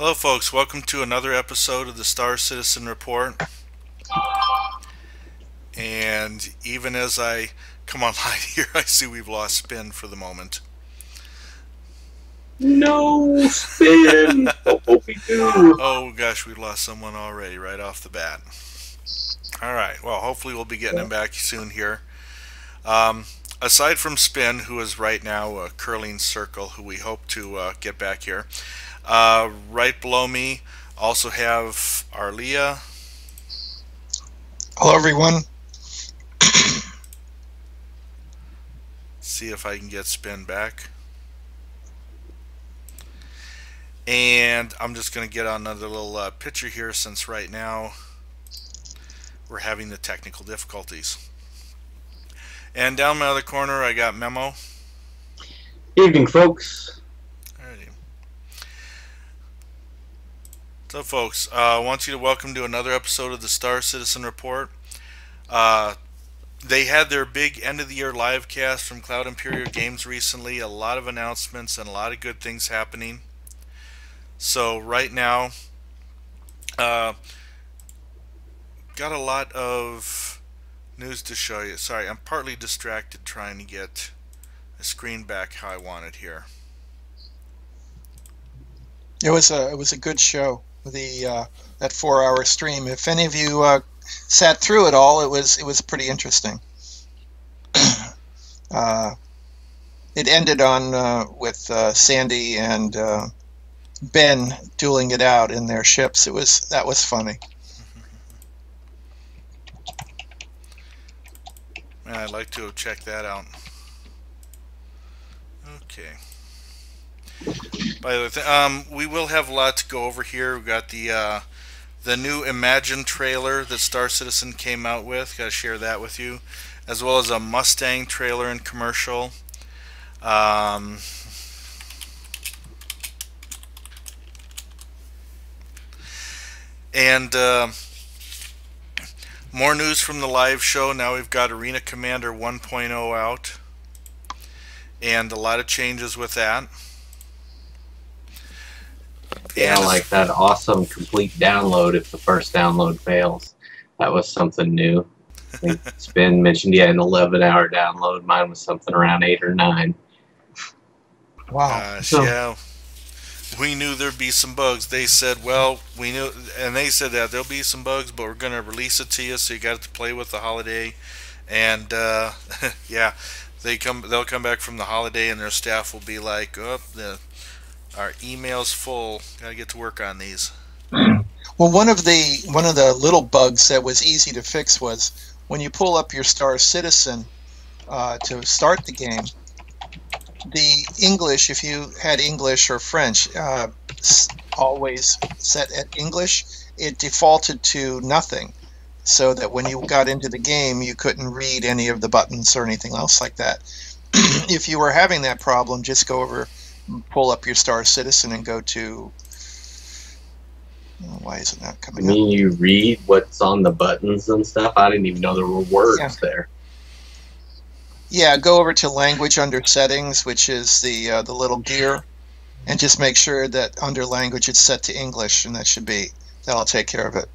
Hello folks, welcome to another episode of the Star Citizen Report. And even as I come online here, I see we've lost Spin for the moment. No spin! What will we do? Oh gosh, we've lost someone already right off the bat. Alright, well hopefully we'll be getting him back soon here. Aside from Spin, who is right now a curling circle, who we hope to get back here, right below me also have Arleeya. Hello everyone. See if I can get Spin back. And I'm just going to get on another little picture here, since right now we're having the technical difficulties. And down my other corner I got Memo. Evening, folks. Alrighty. So folks, I want you to welcome to another episode of the Star Citizen Report. They had their big end of the year live cast from Cloud Imperial Games recently. A lot of announcements and a lot of good things happening. So right now, got a lot of news to show you. Sorry, I'm partly distracted trying to get the screen back how I want it here. It was a good show. That 4-hour stream. If any of you sat through it all, it was pretty interesting. It ended on with Sandy and Ben dueling it out in their ships. That was funny. Man, I'd like to check that out. Okay. By the way, we will have a lot to go over here. We've got the new Imagine trailer that Star Citizen came out with. Got to share that with you, as well as a Mustang trailer and commercial. And more news from the live show. Now we've got Arena Commander 1.0 out, and a lot of changes with that. Yeah, like that awesome complete download if the first download fails. That was something new. I think Spin mentioned he had an 11-hour download. Mine was something around 8 or 9. Wow. Yeah. We knew there'd be some bugs. They said, well, we knew, and they said that there'll be some bugs, but we're going to release it to you, so you got to play with the holiday. And yeah, they'll come back from the holiday, and their staff will be like, oh, our email's full. Got to get to work on these. Well, one of the little bugs that was easy to fix was when you pull up your Star Citizen to start the game. The English, if you had English or French, always set at English, it defaulted to nothing, so that when you got into the game, you couldn't read any of the buttons or anything else like that. If you were having that problem, just go over, pull up your Star Citizen, and go to. Why is it not coming up? I mean, you read what's on the buttons and stuff. I didn't even know there were words there. Yeah, go over to language under settings, which is the little gear, and just make sure that under language it's set to English, and that'll take care of it.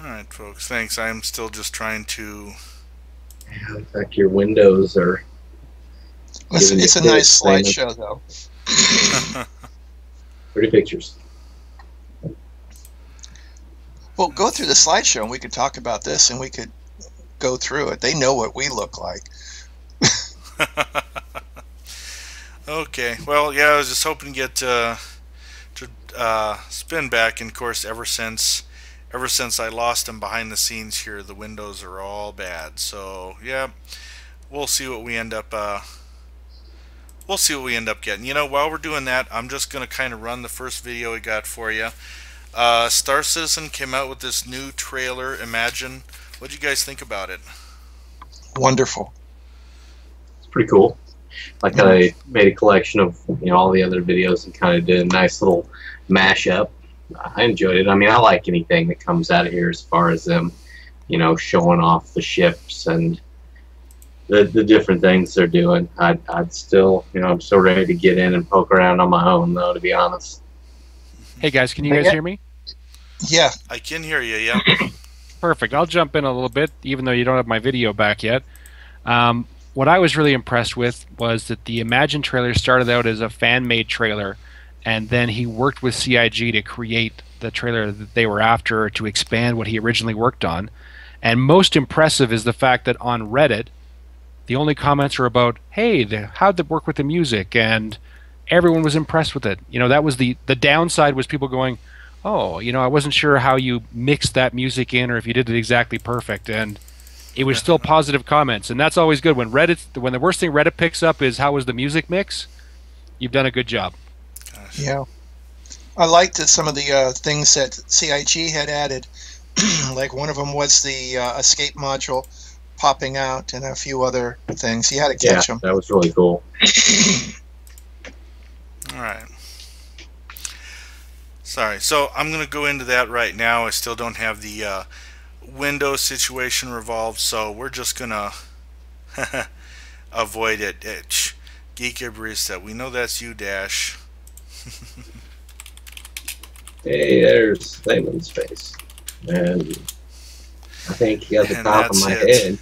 All right, folks. Thanks. I'm still just trying to. Yeah, in fact, your windows are. It's a nice slideshow, though. Pretty pictures. Well, go through the slideshow, and we could talk about this, and we could go through it. They know what we look like. Okay. Well, yeah, I was just hoping to get Spin back, and of course, ever since I lost him behind the scenes here, the windows are all bad. So yeah, we'll see what we end up. We'll see what we end up getting. You know, while we're doing that, I'm just gonna kind of run the first video we got for you. Star Citizen came out with this new trailer, Imagine. What do you guys think about it? Wonderful. It's pretty cool. Like I made a collection of all the other videos and kind of did a nice little mashup. I enjoyed it. I mean, I like anything that comes out of here as far as them, showing off the ships and the different things they're doing. I'd still, I'm still ready to get in and poke around on my own, though, to be honest. Hey guys, can you guys hear me? Yeah. I can hear you, yeah. Perfect. I'll jump in a little bit, even though you don't have my video back yet. What I was really impressed with was that the Imagine trailer started out as a fan-made trailer, and then he worked with CIG to create the trailer that they were after to expand what he originally worked on. And most impressive is the fact that on Reddit, the only comments are about, hey, how'd that work with the music? And everyone was impressed with it. That was the downside, was people going, oh, I wasn't sure how you mixed that music in or if you did it exactly perfect. And it was still positive comments. And that's always good. When the worst thing Reddit picks up is how was the music mix, you've done a good job. Gosh. Yeah. I liked some of the things that CIG had added. Like one of them was the escape module popping out, and a few other things. You had to catch them. That was really cool. All right. Sorry. So I'm going to go into that right now. I still don't have the Windows situation revolved, so we're just going to avoid it. Geek Barista, we know that's you, Dash. Hey, there's Thamin's face. And I think he got the top of my head.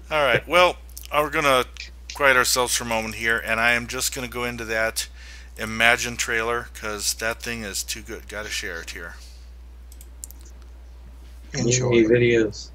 All right. Well, we're going to quiet ourselves for a moment here, and I am just going to go into that Imagine trailer because that thing is too good. Got to share it here. Enjoy. Yay, videos.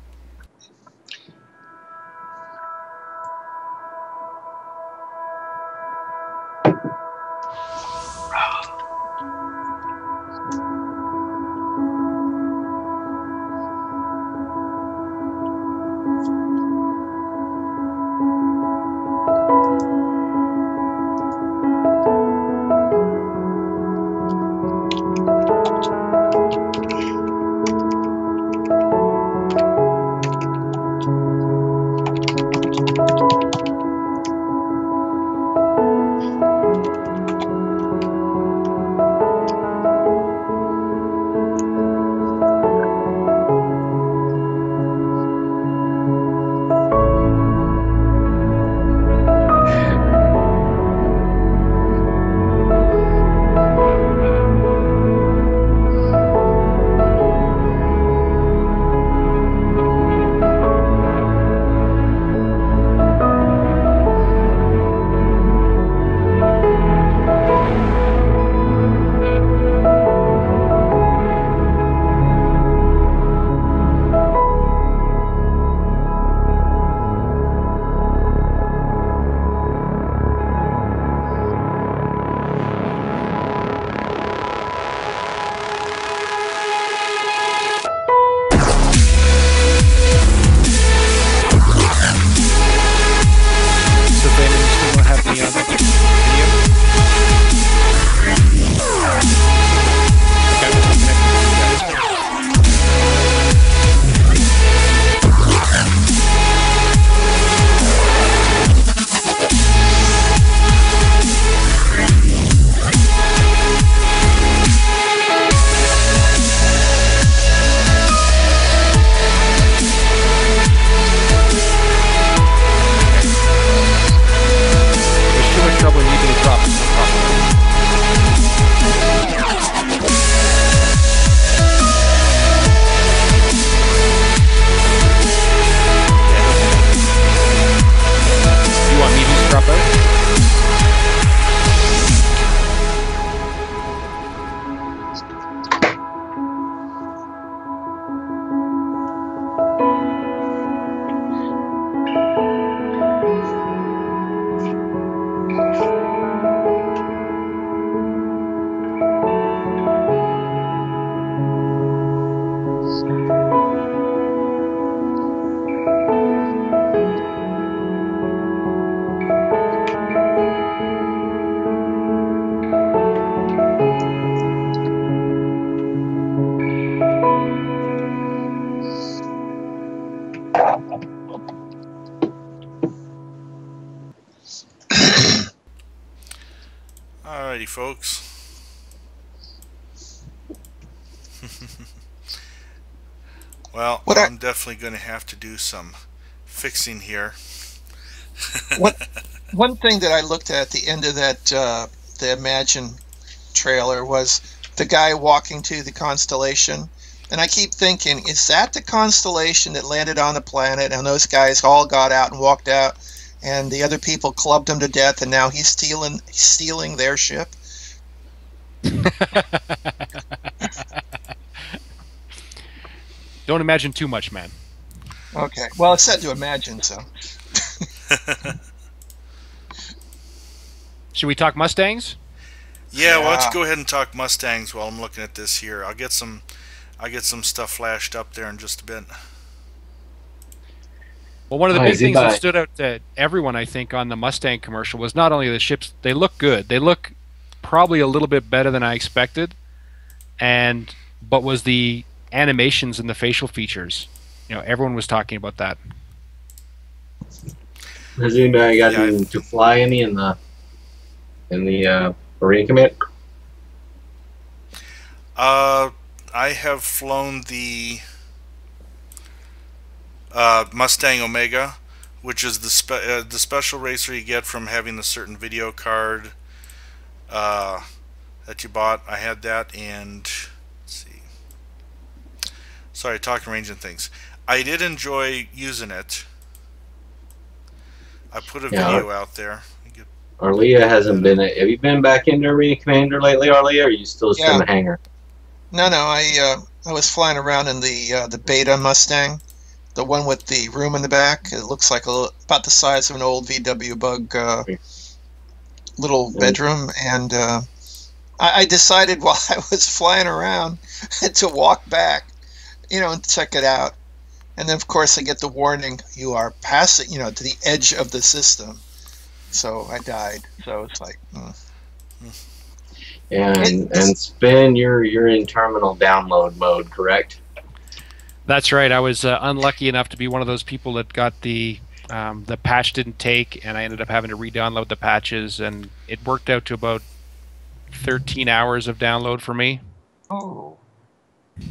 Alrighty, folks. Well, I'm definitely going to have to do some fixing here. What one thing that I looked at the end of that the Imagine trailer was the guy walking to the constellation, and I keep thinking, is that the constellation that landed on the planet, and those guys all got out and walked out, and the other people clubbed him to death, and now he's stealing their ship? Don't imagine too much, man. Okay, well, it's said to imagine, so. Should we talk Mustangs? Yeah, why don't you go ahead and talk Mustangs while I'm looking at this here. I'll get some stuff flashed up there in just a bit. Well, one of the big things that stood out to everyone, I think, on the Mustang commercial was not only the ships, they look good. They look probably a little bit better than I expected, but was the animations and the facial features. You know, everyone was talking about that. Has anybody gotten to fly any in the Marine Command? I have flown the Mustang Omega, which is the special racer you get from having a certain video card that you bought. I had that, and let's see. Sorry, talking range and things. I did enjoy using it. I put a video out there. Arleeya hasn't been. Have you been back into Arena Commander lately, Arleeya? Or are you still in the hangar? No. I was flying around in the Beta Mustang, the one with the room in the back. It looks like about the size of an old VW Bug little bedroom, and I decided while I was flying around to walk back, and check it out. And then, of course, I get the warning, you are passing, to the edge of the system. So I died. So it's like... And Spin, you're in terminal download mode, correct? That's right. I was unlucky enough to be one of those people that got the patch didn't take, and I ended up having to re-download the patches, and it worked out to about 13 hours of download for me. Oh.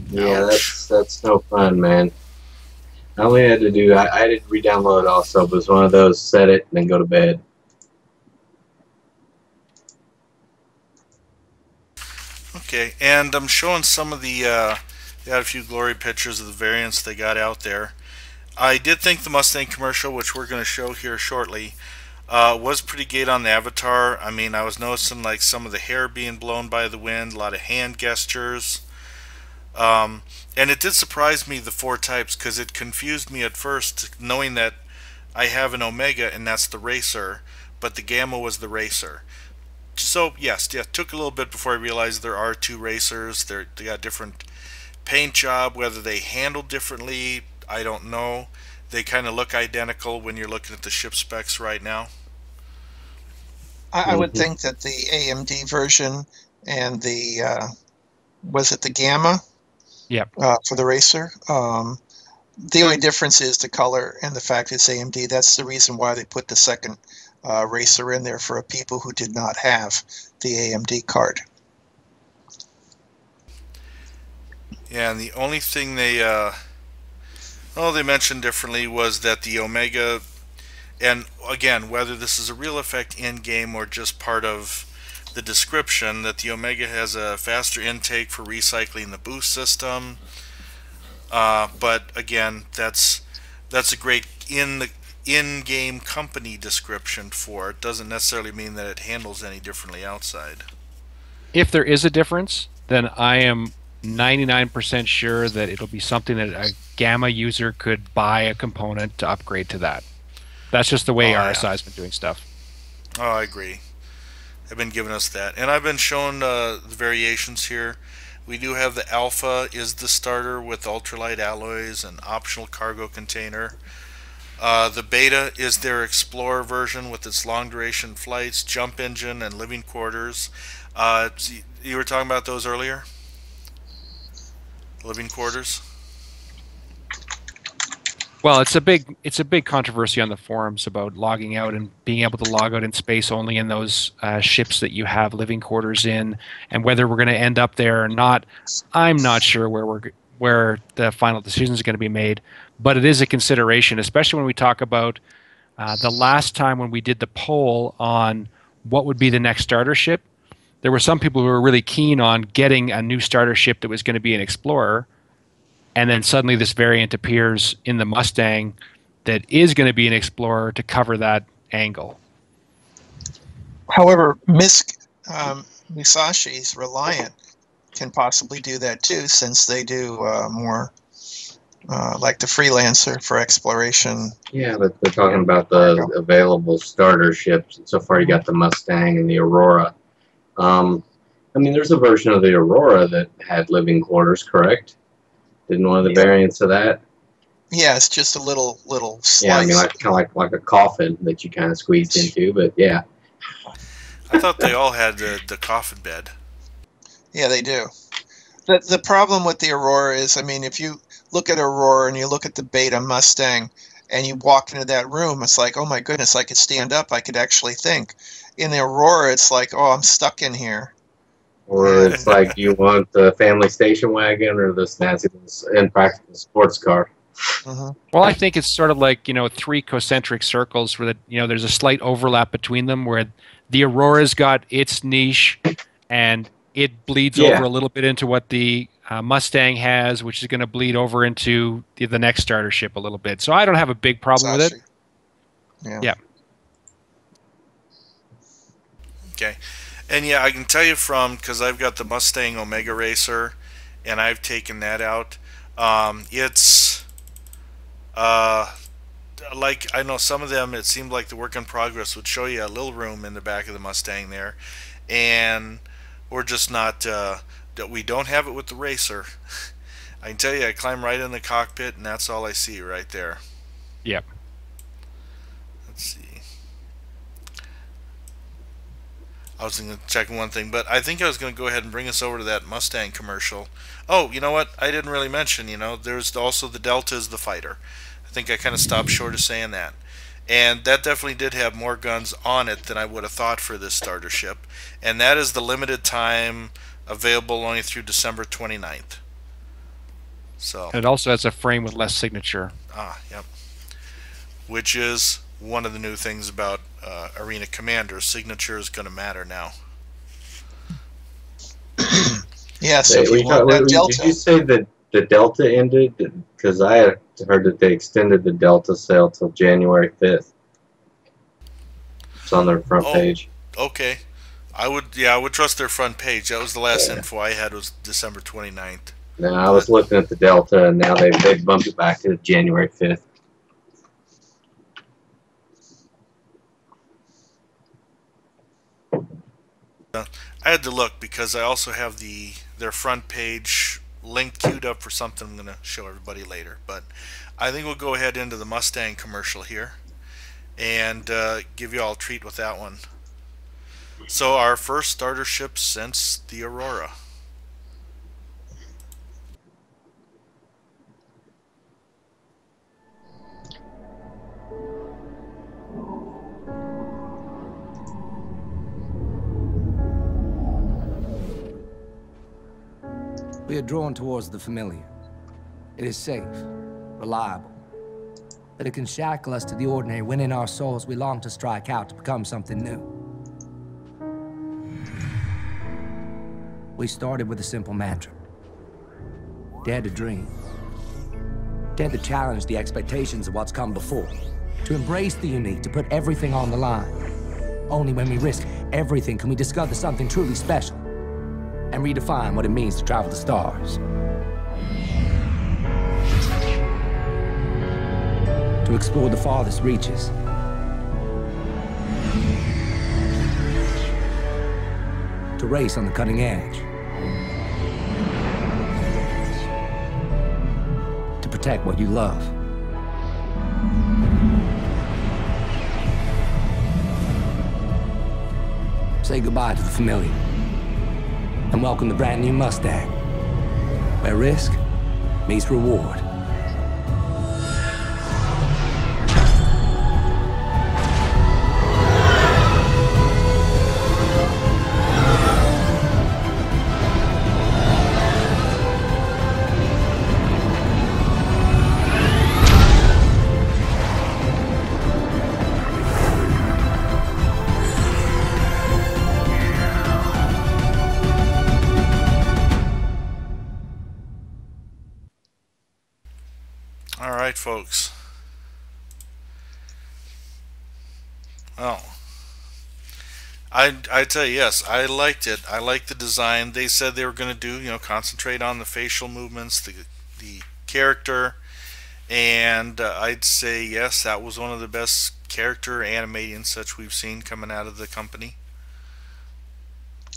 Yeah, that's no fun, man. I only had to do, I did re-download also, but it was one of those, set it, and then go to bed. Okay, and I'm showing some of they had a few glory pictures of the variants they got out there. I did think the Mustang commercial, which we're going to show here shortly, was pretty good on the avatar. I mean, I was noticing like some of the hair being blown by the wind, a lot of hand gestures. And it did surprise me, the 4 types, because it confused me at first, knowing that I have an Omega and that's the racer, but the Gamma was the racer. So yes, it took a little bit before I realized there are 2 racers. They got different paint job, whether they handle differently, I don't know. They kind of look identical when you're looking at the ship specs right now. I would think that the AMD version and the was it the Gamma? Yep. For the racer. The only difference is the color and the fact it's AMD. That's the reason why they put the second racer in there for people who did not have the AMD card. Yeah, and the only thing they mentioned differently was that the Omega, and again, whether this is a real effect in game or just part of the description, that the Omega has a faster intake for recycling the boost system. But again, that's a great in-game company description for it. Doesn't necessarily mean that it handles any differently outside. If there is a difference, then I am 99% sure that it'll be something that a Gamma user could buy a component to upgrade to that. That's just the way RSI's been doing stuff. Oh, I agree. They've been giving us that. And I've been showing the variations here. We do have the Alpha is the starter with ultralight alloys and optional cargo container. The Beta is their Explorer version with its long duration flights, jump engine, and living quarters. You were talking about those earlier? Living quarters? Well, it's a big controversy on the forums about logging out and being able to log out in space only in those ships that you have living quarters in, and whether we're going to end up there or not. I'm not sure where the final decision is going to be made, but it is a consideration, especially when we talk about The last time when we did the poll on what would be the next starter ship, there were some people who were really keen on getting a new starter ship that was going to be an Explorer, and then suddenly this variant appears in the Mustang that is going to be an Explorer to cover that angle. However, Musashi's Reliant can possibly do that too, since they do more like the Freelancer for exploration. Yeah, but they're talking about the available starter ships. So far, you got the Mustang and the Aurora. I mean, there's a version of the Aurora that had living quarters, correct? Didn't one of the variants of that? Yeah, it's just a little slice. Yeah, I mean, kind of like a coffin that you kind of squeezed into, but yeah. I thought they all had the coffin bed. Yeah, they do. The problem with the Aurora is, I mean, if you look at Aurora and you look at the Beta Mustang and you walk into that room, it's like, oh my goodness, I could stand up, I could actually think. In the Aurora, it's like, oh, I'm stuck in here. Or it's like, you want the family station wagon or this fancy, impractical sports car. Well, I think it's sort of like, you know, 3 concentric circles where there's a slight overlap between them, where the Aurora's got its niche and it bleeds over a little bit into what the Mustang has, which is going to bleed over into the next starter ship a little bit. So I don't have a big problem with it. Yeah. Okay. And yeah, I can tell you because I've got the Mustang Omega Racer, and I've taken that out. It's like, I know some of them, it seemed like the work in progress would show you a little room in the back of the Mustang there, and we're just not, we don't have it with the Racer. I can tell you, I climb right in the cockpit, and that's all I see right there. Yep. Let's see. I was going to check one thing, but I think I was going to go ahead and bring us over to that Mustang commercial. Oh, you know what? I didn't really mention, there's also the Delta is the fighter. I think I kind of stopped short of saying that. And that definitely did have more guns on it than I would have thought for this starter ship. And that is the limited time, available only through December 29th. So. And it also has a frame with less signature. Yep. Which is one of the new things about Arena Commander. Signature is going to matter now. Yeah, so if you want that Delta. Did you say that the Delta ended? Because I had heard that they extended the Delta sale till January 5th. It's on their front page. Okay. I would trust their front page. That was the last info I had, was December 29th. No, I was looking at the Delta, and now they bumped it back to January 5th. I had to look because I also have their front page link queued up for something I'm going to show everybody later. But I think we'll go ahead into the Mustang commercial here and give you all a treat with that one. So our first starter ship since the Aurora. We are drawn towards the familiar. It is safe, reliable, but it can shackle us to the ordinary when in our souls we long to strike out to become something new. We started with a simple mantra. Dare to dream. Dare to challenge the expectations of what's come before. To embrace the unique, to put everything on the line. Only when we risk everything can we discover something truly special and redefine what it means to travel the stars. To explore the farthest reaches. To race on the cutting edge. To protect what you love. Say goodbye to the familiar. And welcome the brand new Mustang, where risk meets reward. folks. Well, I tell you, yes, I liked it. I liked the design. They said they were going to do, concentrate on the facial movements, the character, and I'd say yes, that was one of the best character animating such we've seen coming out of the company.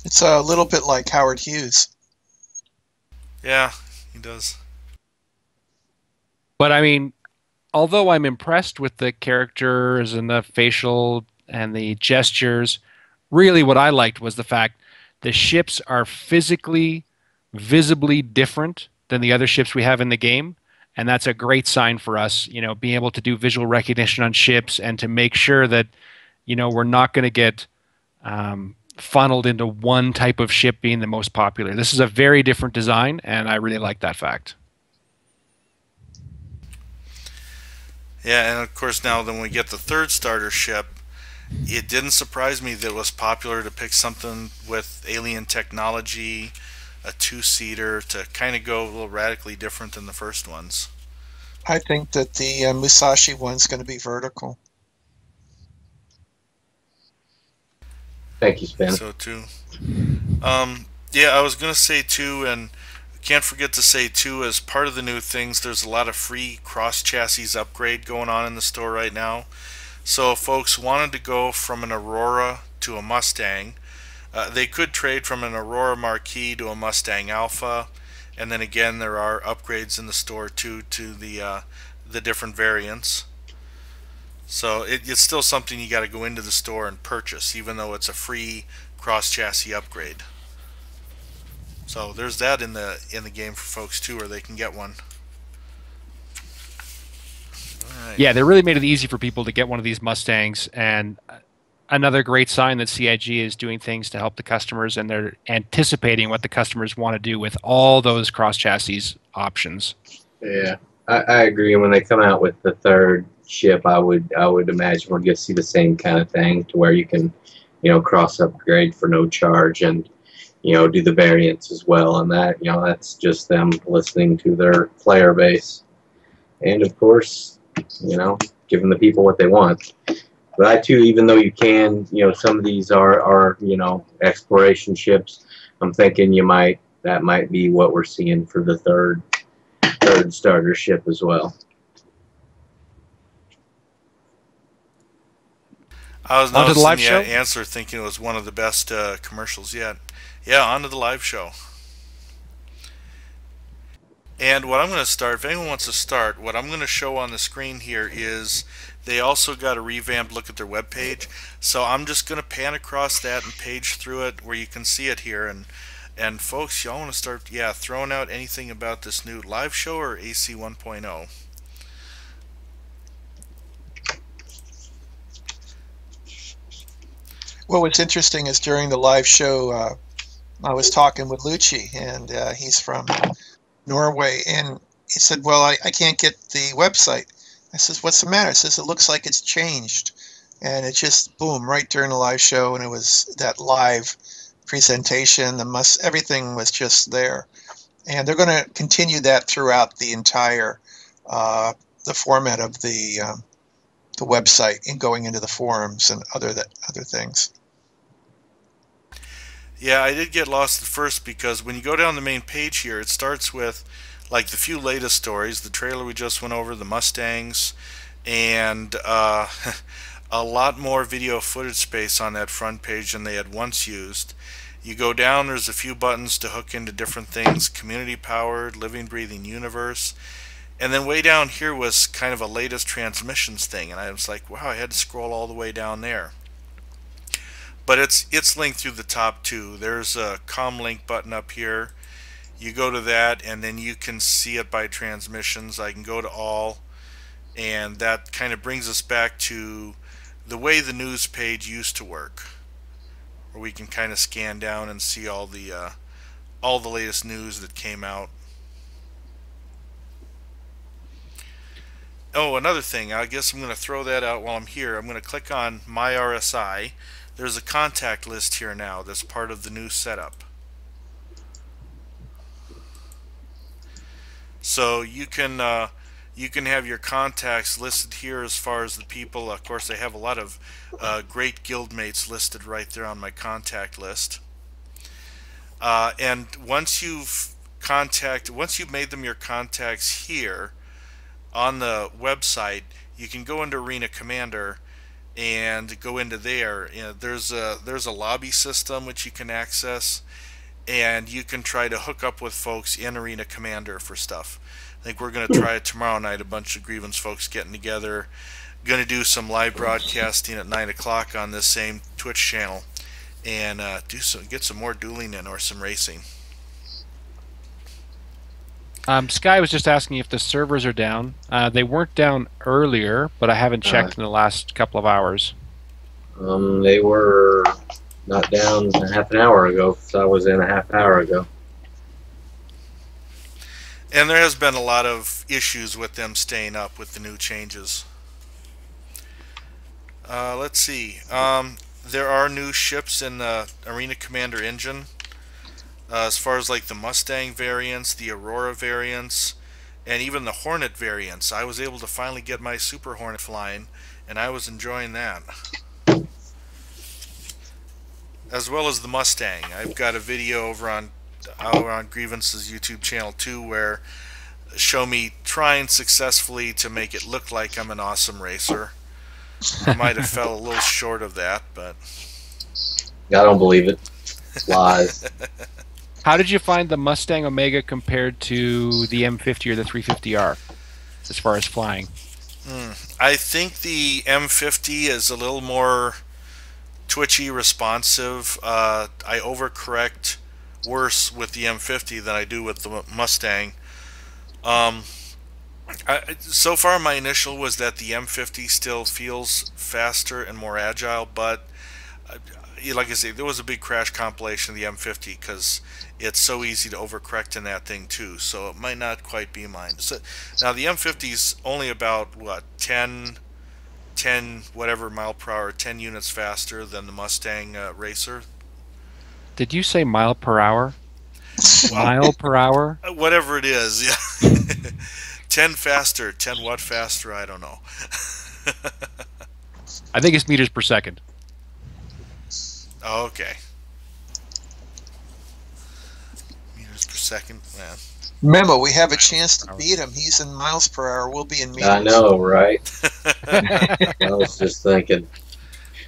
It's a little bit like Howard Hughes. Yeah, he does. But I mean, although I'm impressed with the characters and the facial and the gestures, really what I liked was the fact the ships are physically, visibly different than the other ships we have in the game. And that's a great sign for us, being able to do visual recognition on ships and to make sure that, we're not going to get funneled into one type of ship being the most popular. This is a very different design, and I really like that fact. Yeah, and of course now then we get the third starter ship. It didn't surprise me that it was popular to pick something with alien technology, a two-seater, to kind of go a little radically different than the first ones. I think that the Musashi one's going to be vertical. Thank you, Spin. So too. Yeah, I was going to say too, and can't forget to say too, as part of the new things, there's a lot of free cross-chassis upgrade going on in the store right now. So if folks wanted to go from an Aurora to a Mustang, they could trade from an Aurora Marquis to a Mustang Alpha, and then again there are upgrades in the store too to the different variants. So it's still something you got to go into the store and purchase, even though it's a free cross-chassis upgrade. So there's that in the game for folks too, where they can get one. Right. Yeah, they really made it easy for people to get one of these Mustangs, and another great sign that CIG is doing things to help the customers, and they're anticipating what the customers want to do with all those cross-chassis options. Yeah, I agree. When they come out with the third ship, I would imagine we're going to see the same kind of thing, to where you can, cross upgrade for no charge, and do the variants as well. And that, that's just them listening to their player base, and of course, giving the people what they want. But I too, even though you can, some of these are exploration ships, I'm thinking that might be what we're seeing for the third starter ship as well. I was onto the live noticing show? Answer thinking it was one of the best commercials yet. Yeah, on to the live show. And what I'm going to start, if anyone wants to start, what I'm going to show on the screen here is they also got a revamped look at their webpage. So I'm just going to pan across that and page through it where you can see it here. And folks, y'all want to start, throwing out anything about this new live show or AC 1.0? Well, what's interesting is during the live show, I was talking with Lucci, and he's from Norway, and he said, well, I can't get the website. I says, what's the matter? He says, it looks like it's changed. And it just, boom, right during the live show, and it was that live presentation, everything was just there. And they're going to continue that throughout the entire, the format of the website, and going into the forums and other things. Yeah, I did get lost at first because when you go down the main page here, it starts with like the few latest stories, the trailer we just went over, the Mustangs, and a lot more video footage space on that front page than they had once used. You go down, there's a few buttons to hook into different things, community powered, living, breathing universe. And then way down here was kind of a latest transmissions thing, and I was like, wow, I had to scroll all the way down there. But it's linked through the top too. There's a comlink button up here. You go to that, and then you can see it by transmissions. I can go to all, and that kind of brings us back to the way the news page used to work, where we can kind of scan down and see all the latest news that came out. Oh, another thing, I guess I'm going to throw that out while I'm here. I'm going to click on My RSI. There's a contact list here now that's part of the new setup. So you can you can have your contacts listed here as far as the people. Of course, I have a lot of great guildmates listed right there on my contact list. And once you've made them your contacts here on the website, you can go into Arena Commander and go into there. You know, there's a lobby system which you can access, and you can try to hook up with folks in Arena Commander for stuff. I think we're going to try it tomorrow night. A bunch of Grievance folks getting together. Going to do some live broadcasting at 9 o'clock on this same Twitch channel, and get some more dueling in or some racing. Sky was just asking if the servers are down. They weren't down earlier, but I haven't checked in the last couple of hours. They were not down a half an hour ago, so I was in a half hour ago. And there has been a lot of issues with them staying up with the new changes. Let's see. There are new ships in the Arena Commander engine. As far as like the Mustang variants, the Aurora variants, and even the Hornet variants. I was able to finally get my Super Hornet flying, and I was enjoying that. As well as the Mustang. I've got a video over on Grievance's YouTube channel too, where show me trying successfully to make it look like I'm an awesome racer. I might have fell a little short of that, but I don't believe it. It's lies. How did you find the Mustang Omega compared to the M50 or the 350R as far as flying? I think the M50 is a little more twitchy, responsive. I overcorrect worse with the M50 than I do with the Mustang. So far my initial was that the M50 still feels faster and more agile, but like I say, there was a big crash compilation of the M50 because it's so easy to overcorrect in that thing too, so it might not quite be mine. So, now the M50 is only about what 10 whatever mile per hour, 10 units faster than the Mustang Racer. Did you say mile per hour? Mile per hour? Whatever it is, yeah. 10 faster, 10 what faster, I don't know. I think it's meters per second. Oh, okay. Meters per second, man. Memo, we have a chance to beat him. He's in miles per hour. We'll be in meters. I know, right? I was just thinking.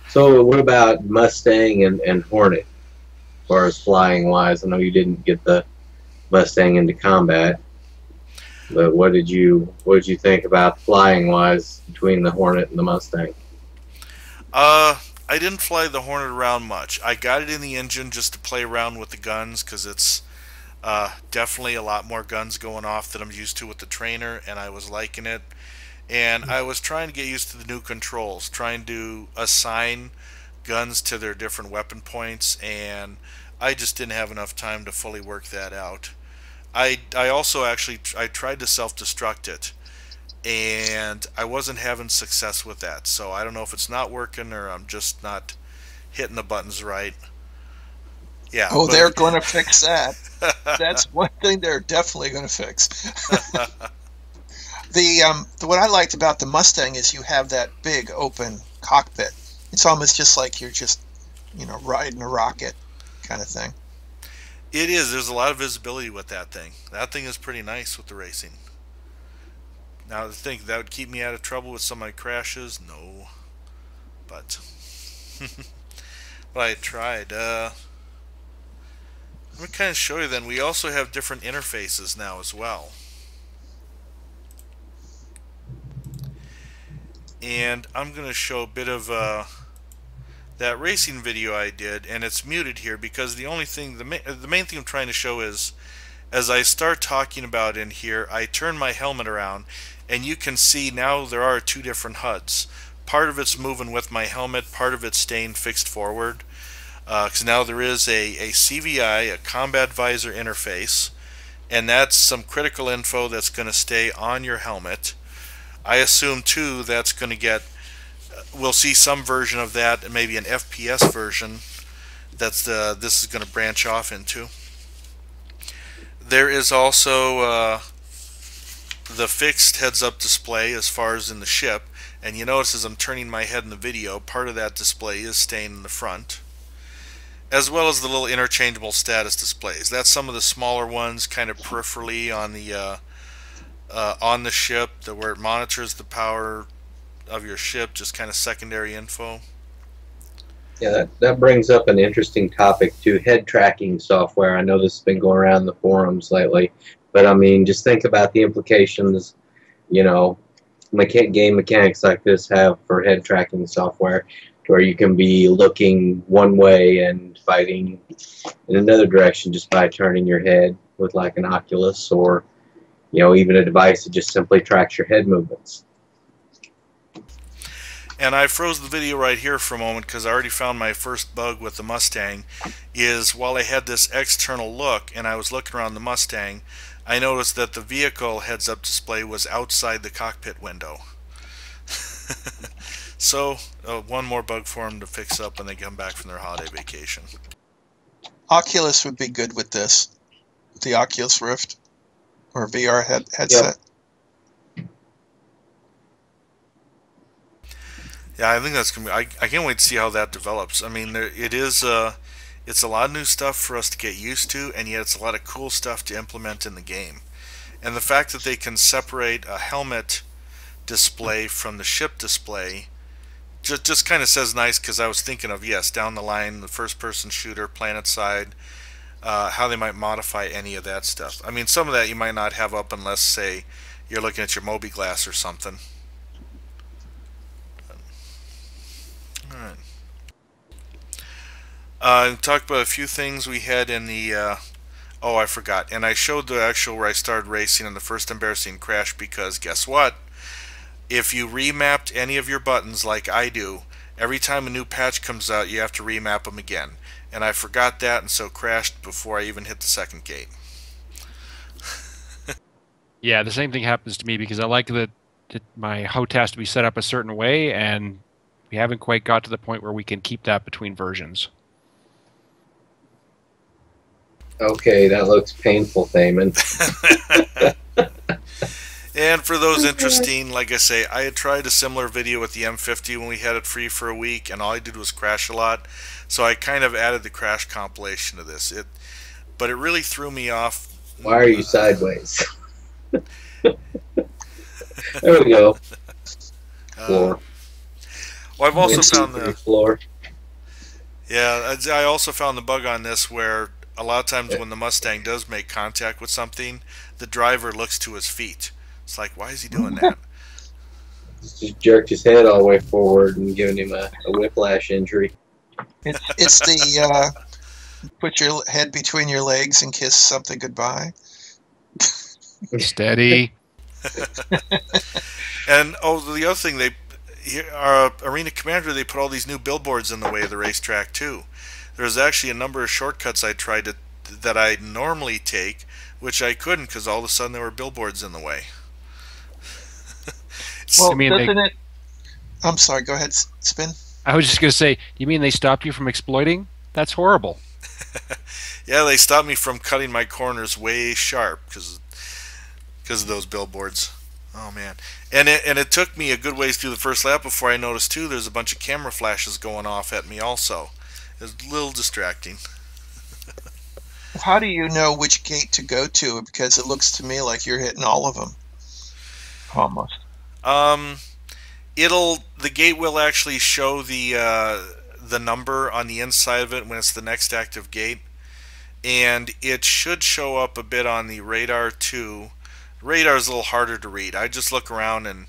So what about Mustang and Hornet as far as flying wise? I know you didn't get the Mustang into combat, but what did you think about flying wise between the Hornet and the Mustang? I didn't fly the Hornet around much. I got it in the engine just to play around with the guns because it's definitely a lot more guns going off than I'm used to with the trainer, and I was liking it. And I was trying to get used to the new controls, trying to assign guns to their different weapon points, and I just didn't have enough time to fully work that out. I also actually I tried to self-destruct it, and I wasn't having success with that, so I don't know if it's not working or I'm just not hitting the buttons right. Yeah. Oh, they're going to fix that. That's one thing they're definitely going to fix. What I liked about the Mustang is you have that big open cockpit. It's almost just like you're just, riding a rocket kind of thing. It is. There's a lot of visibility with that thing. That thing is pretty nice with the racing. Now, to think that would keep me out of trouble with some of my crashes, no. But, but I tried. Let me kind of show you then. We also have different interfaces now as well. And I'm going to show a bit of that racing video I did, and it's muted here because the only thing, the main thing I'm trying to show is, as I start talking about in here, I turn my helmet around, and you can see now there are two different HUDs. Part of it's moving with my helmet, part of it's staying fixed forward. Because now there is a CVI, a combat visor interface, and that's some critical info that's going to stay on your helmet. I assume too that's going to get, we'll see some version of that, and maybe an FPS version that's this is going to branch off into. There is also the fixed heads-up display as far as in the ship, and you notice as I'm turning my head in the video, part of that display is staying in the front, as well as the little interchangeable status displays. That's some of the smaller ones, kind of peripherally on the ship, where it monitors the power of your ship, just kind of secondary info. Yeah, that brings up an interesting topic too, head tracking software. I know this has been going around the forums lately, but I mean, just think about the implications, you know, game mechanics like this have for head tracking software, where you can be looking one way and fighting in another direction just by turning your head with like an Oculus, or, you know, even a device that just simply tracks your head movements. And I froze the video right here for a moment because I already found my first bug with the Mustang. Is while I had this external look and I was looking around the Mustang, I noticed that the vehicle heads-up display was outside the cockpit window. So one more bug for them to fix up when they come back from their holiday vacation. Oculus would be good with this. The Oculus Rift or VR headset. Yep. Yeah, I think that's gonna be. I can't wait to see how that develops. I mean, it's a lot of new stuff for us to get used to, and yet it's a lot of cool stuff to implement in the game. And the fact that they can separate a helmet display from the ship display just kind of says nice, because I was thinking of, yes, down the line, the first-person shooter, planet side, how they might modify any of that stuff. I mean, some of that you might not have up unless, say, you're looking at your Moby Glass or something. Alright. Talked about a few things we had in the... oh, I forgot. And I showed the actual where I started racing in the first embarrassing crash, because guess what? If you remapped any of your buttons like I do, every time a new patch comes out, you have to remap them again. And I forgot that, and so crashed before I even hit the second gate. Yeah, the same thing happens to me, because I like that my HOT has to be set up a certain way, and we haven't quite got to the point where we can keep that between versions. Okay, that looks painful, Thamin. And for those interesting, like I say, I had tried a similar video with the M50 when we had it free for a week, and all I did was crash a lot. So I kind of added the crash compilation to this. But it really threw me off. Why are you sideways? There we go. Floor. Well, I've also found the floor. Yeah, I also found the bug on this where a lot of times when the Mustang does make contact with something, the driver looks to his feet. It's like, why is he doing that? Just jerked his head all the way forward and giving him a whiplash injury. It's the put your head between your legs and kiss something goodbye. Steady. And the other thing, our Arena Commander, they put all these new billboards in the way of the racetrack too. There's actually a number of shortcuts I tried that I normally take, which I couldn't because all of a sudden there were billboards in the way. Well, doesn't it? I'm sorry. Go ahead, Spin. I was just going to say, you mean they stopped you from exploiting? That's horrible. Yeah, they stopped me from cutting my corners way sharp because of those billboards. Oh man, and it took me a good ways through the first lap before I noticed too. There's a bunch of camera flashes going off at me also. It's a little distracting. How do you know which gate to go to? Because it looks to me like you're hitting all of them. Almost. The gate will actually show the number on the inside of it when it's the next active gate, and it should show up a bit on the radar too. Radar is a little harder to read. I just look around and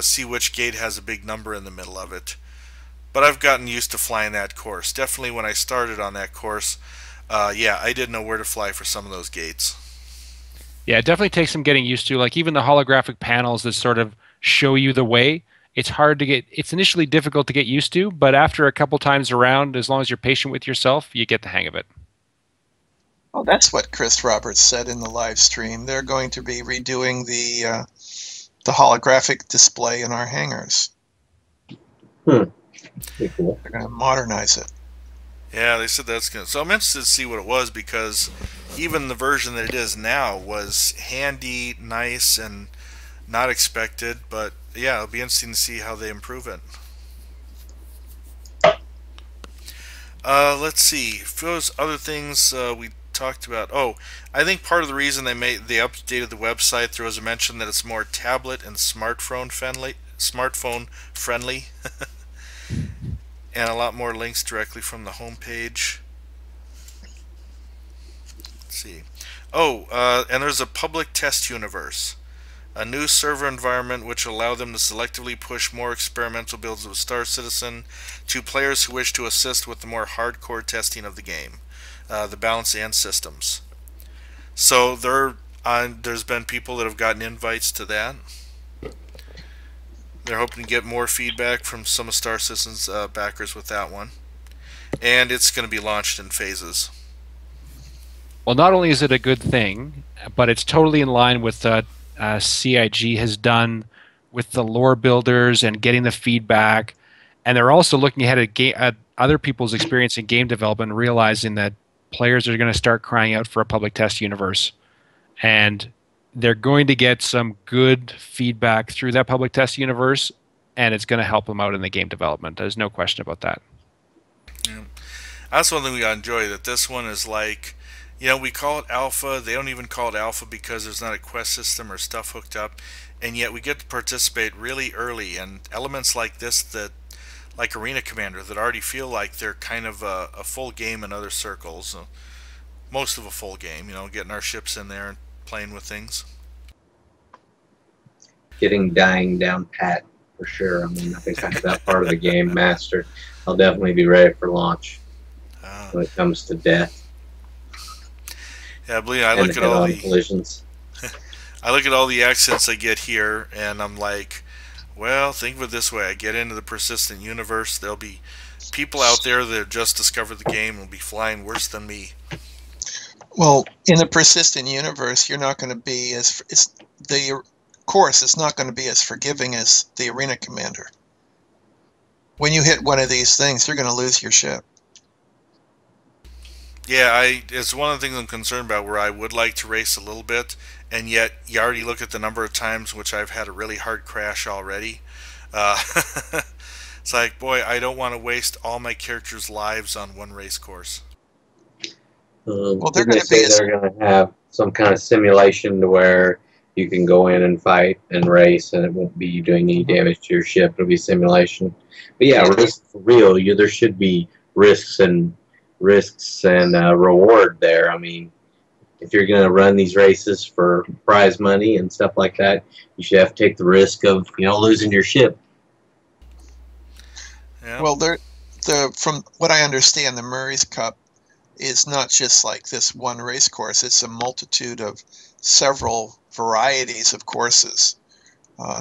see which gate has a big number in the middle of it. But I've gotten used to flying that course. Definitely when I started on that course, yeah, I didn't know where to fly for some of those gates. Yeah, it definitely takes some getting used to. Like even the holographic panels that sort of show you the way, it's hard to get. It's initially difficult to get used to, but after a couple times around, as long as you're patient with yourself, you get the hang of it. Oh, that's what Chris Roberts said in the live stream. They're going to be redoing the holographic display in our hangars. Pretty cool. They're going to modernize it. Yeah, they said that's good. So I'm interested to see what it was because even the version that it is now was handy, nice, and not expected. But yeah, it'll be interesting to see how they improve it. Let's see. For those other things we talked about. Oh, I think part of the reason they updated the website, there was a mention that it's more tablet and smartphone friendly. Smartphone friendly. And a lot more links directly from the homepage. Let's see. Oh, and there's a public test universe. A new server environment which will allow them to selectively push more experimental builds of Star Citizen to players who wish to assist with the more hardcore testing of the game, the balance and systems. So there's been people that have gotten invites to that. They're hoping to get more feedback from some of Star Citizen's backers with that one. And it's going to be launched in phases. Well, not only is it a good thing, but it's totally in line with CIG has done with the lore builders and getting the feedback. And they're also looking ahead at other people's experience in game development, realizing that players are going to start crying out for a public test universe. And they're going to get some good feedback through that public test universe, and it's going to help them out in the game development. There's no question about that. Yeah. That's one thing we got to enjoy, that this one is like, we call it alpha. They don't even call it alpha because there's not a quest system or stuff hooked up, and yet we get to participate really early. And elements like this, that like Arena Commander, that already feel like they're kind of a full game in other circles. Most of a full game, getting our ships in there and playing with things. Getting dying down pat for sure. I mean, I think I have that part of the game mastered. I'll definitely be ready for launch when it comes to death. Yeah, I look at all the collisions. I look at all the accents I get here, and I'm like, well, think of it this way: I get into the persistent universe. There'll be people out there that have just discovered the game and will be flying worse than me. Well, in the persistent universe, you're not going to be the course is not going to be as forgiving as the Arena Commander. When you hit one of these things, you're going to lose your ship. Yeah, it's one of the things I'm concerned about, where I would like to race a little bit, and yet you already look at the number of times which I've had a really hard crash already. It's like, boy, I don't want to waste all my characters' lives on one race course. Well, they're going to have some kind of simulation to where you can go in and fight and race, and it won't be you doing any damage to your ship. It'll be simulation. But yeah, risk for real. There should be risks and reward there. I mean, if you're going to run these races for prize money and stuff like that, you should have to take the risk of losing your ship. Yeah. Well, from what I understand, the Murray's Cup is not just like this one race course. It's a multitude of several varieties of courses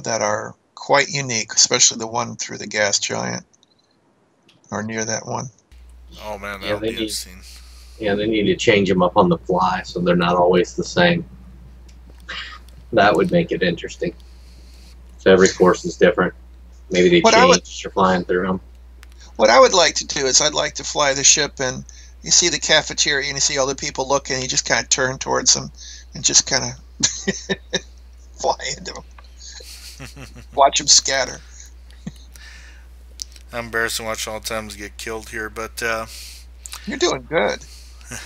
that are quite unique, especially the one through the gas giant or near that one. Oh man, that'll be interesting. Yeah, they need to change them up on the fly so they're not always the same. That would make it interesting. So every course is different. Maybe they change you're flying through them. What I would like to do is I'd like to fly the ship, and you see the cafeteria and you see all the people looking, and you just kind of turn towards them and just kind of fly into them. Watch them scatter. I'm embarrassed to watch all the times get killed here, but you're doing good.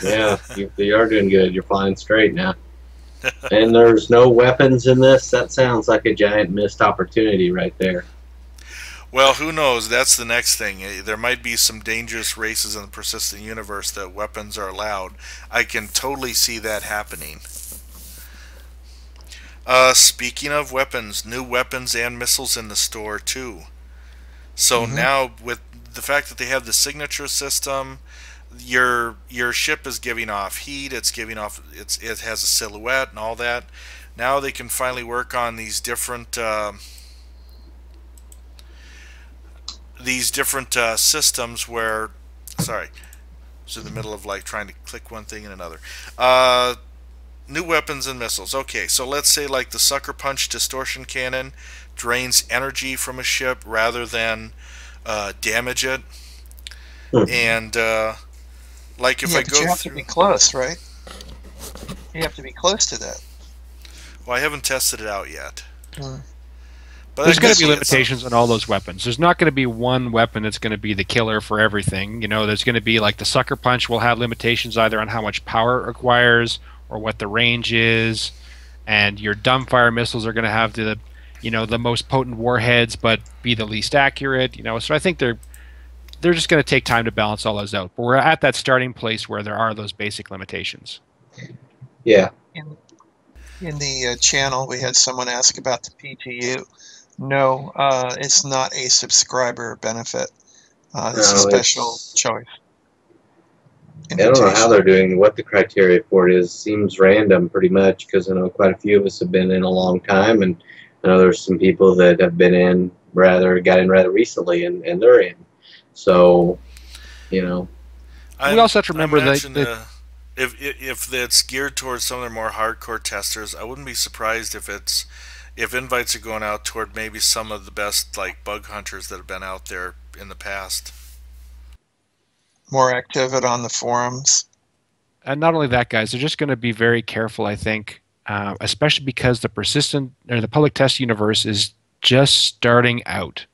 Yeah, you are doing good. You're flying straight now. And there's no weapons in this. That sounds like a giant missed opportunity right there. Well, who knows? That's the next thing. There might be some dangerous races in the persistent universe that weapons are allowed. I can totally see that happening. Speaking of weapons, new weapons and missiles in the store too. So now, with the fact that they have the signature system, your ship is giving off heat. It has a silhouette and all that. Now they can finally work on these different systems where, sorry, I was in the middle of like trying to click one thing and another. New weapons and missiles. Okay, so let's say like the Sucker Punch distortion cannon drains energy from a ship rather than damage it. And Like if Yeah, I but go you have to through, be close, right? You have to be close to that. well, I haven't tested it out yet. Mm. But I There's can going to be see it's limitations on all those weapons. There's not going to be one weapon that's going to be the killer for everything. You know, there's going to be like the sucker punch will have limitations either on how much power it requires or what the range is, and your dumbfire missiles are going to have the, you know, the most potent warheads but be the least accurate. You know, so I think they're just going to take time to balance all those out. But we're at that starting place where there are those basic limitations. Yeah. In the channel, we had someone ask about the PTU. No, it's not a subscriber benefit. It's a No, special it's. choice. I don't know how Invitation. they're doing, what the criteria for it is. Seems random pretty much, because I know quite a few of us have been in a long time, and I know there's some people that have been in got in rather recently, and they're in. So, you know. We also have to remember I that, mentioned if it's geared towards some of their more hardcore testers, I wouldn't be surprised if invites are going out toward maybe some of the best like bug hunters that have been out there in the past. More activity on the forums. and not only that, guys, they're just going to be very careful, I think, especially because the public test universe is just starting out.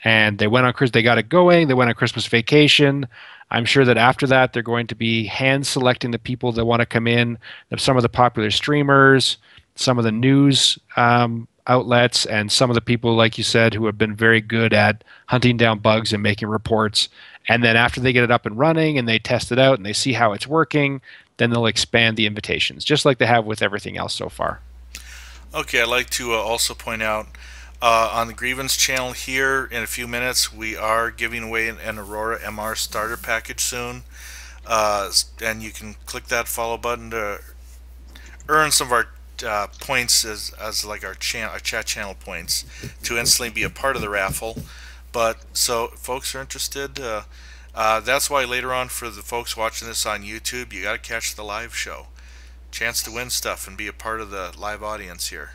And they went on They got it going. They went on Christmas vacation. I'm sure that after that, they're going to be hand selecting the people that want to come in. Some of the popular streamers, some of the news outlets, and some of the people, like you said, who have been very good at hunting down bugs and making reports. And then after they get it up and running and they test it out and they see how it's working, then they'll expand the invitations, just like they have with everything else so far. Okay, I'd like to also point out on the Grievance channel here in a few minutes, we are giving away an Aurora MR starter package soon. And you can click that follow button to earn some of our points as like our chat channel points to instantly be a part of the raffle. But so if folks are interested, that's why later on for the folks watching this on YouTube, you got to catch the live show. Chance to win stuff and be a part of the live audience here.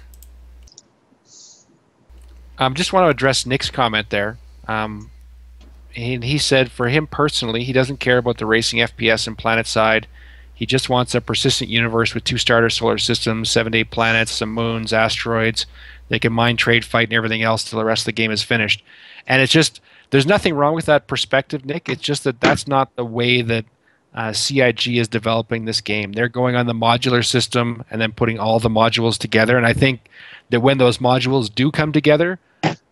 Just want to address Nick's comment there. He said for him personally, he doesn't care about the racing FPS and planet side. He just wants a persistent universe with 2 starter solar systems, 7 to 8 planets, some moons, asteroids. They can mine, trade, fight, and everything else till the rest of the game is finished. And it's just, there's nothing wrong with that perspective, Nick. It's just that that's not the way that CIG is developing this game. They're going on the modular system and then putting all the modules together. And I think that when those modules do come together,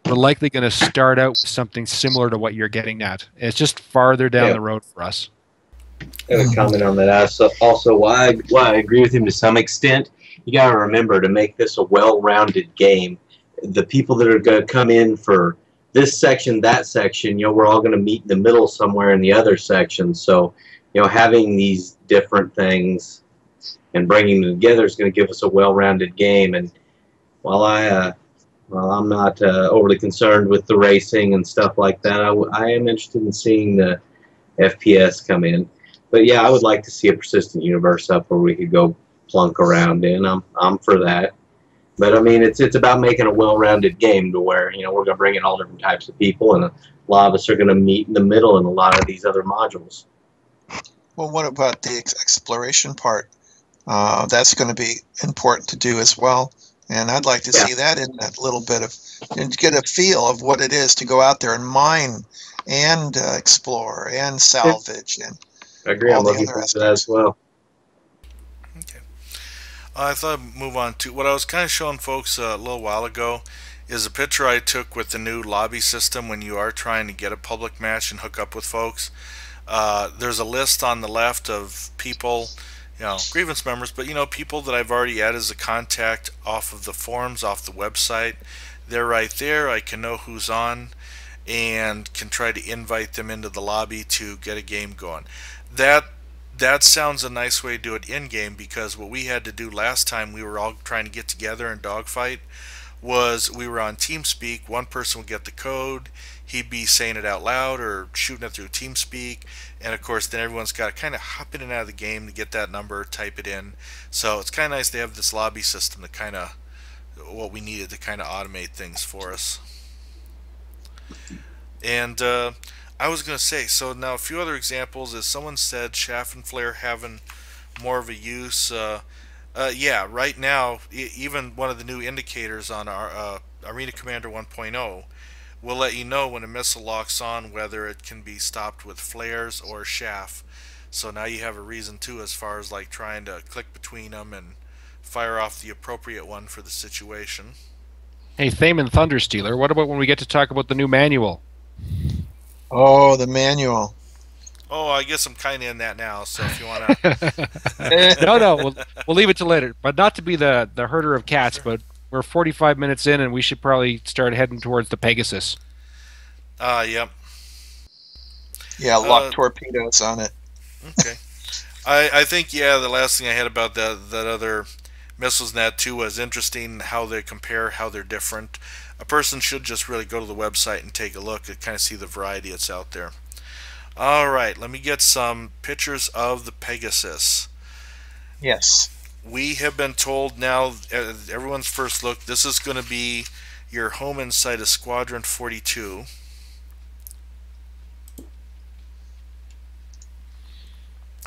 we're likely going to start out with something similar to what you're getting at. It's just farther down the road for us. I have a comment on that. Also, why I agree with him to some extent. You got to remember to make this a well-rounded game. The people that are going to come in for this section, that section, we're all going to meet in the middle somewhere in the other section. So, having these different things and bringing them together is going to give us a well-rounded game. And while I'm not overly concerned with the racing and stuff like that, I am interested in seeing the FPS come in. But yeah, I would like to see a persistent universe up where we could go plunk around in. I'm for that. But I mean, it's about making a well-rounded game to where we're going to bring in all different types of people, and a lot of us are going to meet in the middle in a lot of these other modules. Well, what about the exploration part? That's going to be important to do as well. And I'd like to see that in that little bit of, and get a feel of what it is to go out there and mine and explore and salvage and I agree. I'm looking forward to that as well. Okay. I thought I'd move on to what I was kind of showing folks a little while ago is a picture I took with the new lobby system when you are trying to get a public match and hook up with folks. There's a list on the left of people, grievance members, but people that I've already added as a contact off of the forums, off the website. They're right there. I can know who's on and can try to invite them into the lobby to get a game going. That sounds a nice way to do it in-game, because what we had to do last time we were all trying to get together and dogfight was we were on TeamSpeak. One person would get the code, he'd be saying it out loud or shooting it through TeamSpeak, and of course then everyone's got to kind of hop in and out of the game to get that number, type it in. So it's kind of nice to have this lobby system to kind of what we needed to kind of automate things for us. And I was gonna say, so now a few other examples. As someone said, chaff and flare having more of a use. Yeah, right now, even one of the new indicators on our Arena Commander 1.0 will let you know when a missile locks on whether it can be stopped with flares or chaff. So now you have a reason too, as far as like trying to click between them and fire off the appropriate one for the situation. Hey, Thamin Thunderstealer, what about when we get to talk about the new manual? Oh, the manual. Oh, I guess I'm kind of in that now. So if you want to, No, we'll leave it to later. But not to be the herder of cats, sure. but we're 45 minutes in, and we should probably start heading towards the Pegasus. Yep. Yeah, lock torpedoes on it. Okay. I think yeah. The last thing I had about that other missiles and that too was interesting how they compare, how they're different. A person should just really go to the website and take a look and kind of see the variety that's out there. All right, let me get some pictures of the Pegasus. Yes. We have been told now, everyone's first look, this is going to be your home inside of Squadron 42.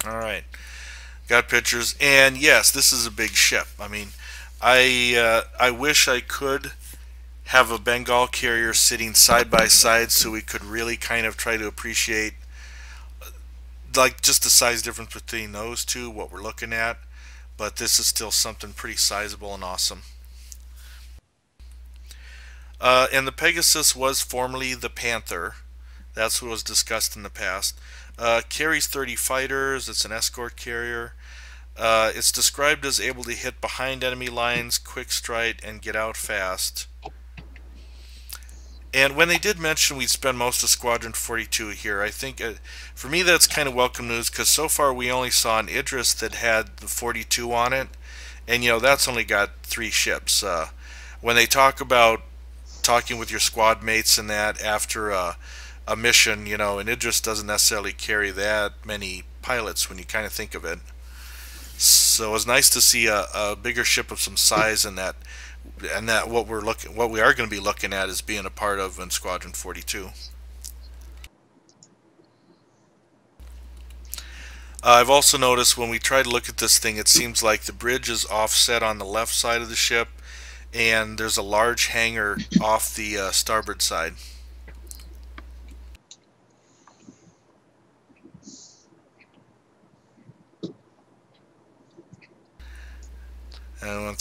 All right, got pictures, and yes, this is a big ship. I mean, I wish I could have a Bengal carrier sitting side by side so we could really kind of try to appreciate like just the size difference between those two, what we're looking at. But this is still something pretty sizable and awesome. And the Pegasus was formerly the Panther. That's what was discussed in the past. Carries 30 fighters. It's an escort carrier. It's described as able to hit behind enemy lines, quick strike, and get out fast. And when they did mention we'd spend most of Squadron 42 here, I think for me that's kind of welcome news, because so far we only saw an Idris that had the 42 on it, and that's only got 3 ships. When they talk about talking with your squad mates and that after a mission, and Idris doesn't necessarily carry that many pilots when you kind of think of it. So it was nice to see a bigger ship of some size in that. And that what we are going to be looking at is being a part of in Squadron 42. I've also noticed when we try to look at this thing, it seems like the bridge is offset on the left side of the ship, and there's a large hangar off the starboard side.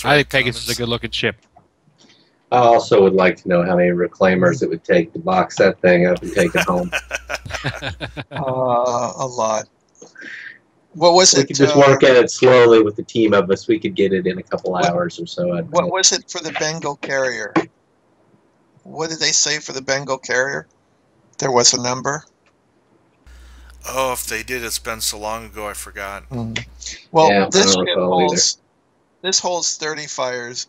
I think Pegasus is a good-looking ship. I also would like to know how many reclaimers it would take to box that thing up and take it home. A lot. What was it? We could just work at it slowly with the team of us. We could get it in a couple hours or so. What was it for the Bengal carrier? What did they say for the Bengal carrier? There was a number? Oh, if they did, it's been so long ago, I forgot. Well, yeah, this holds 30 fighters,